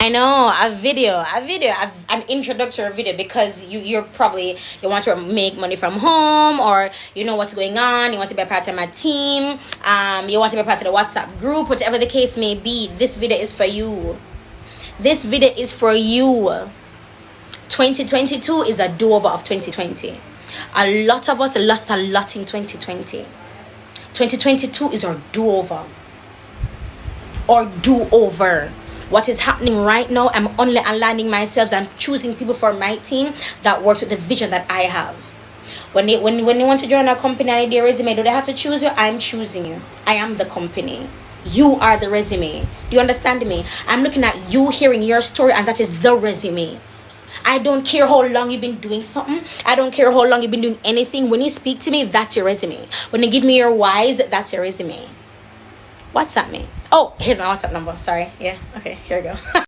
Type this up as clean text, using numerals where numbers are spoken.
I know an introductory video, because you want to make money from home, or you know what's going on, you want to be a part of my team, you want to be a part of the WhatsApp group, whatever the case may be. This video is for you. This video is for you. 2022 is a do-over of 2020. A lot of us lost a lot in 2020. 2022 is our do-over. Or do-over. What is happening right now, I'm only aligning myself and choosing people for my team that works with the vision that I have. When they want to join a company and their resume, do they have to choose you? I'm choosing you. I am the company. You are the resume. Do you understand me? I'm looking at you, hearing your story, and that is the resume. I don't care how long you've been doing something. I don't care how long you've been doing anything. When you speak to me, that's your resume. When you give me your whys, that's your resume. WhatsApp me. Oh, here's my WhatsApp number. Sorry. Yeah. Okay, here we go.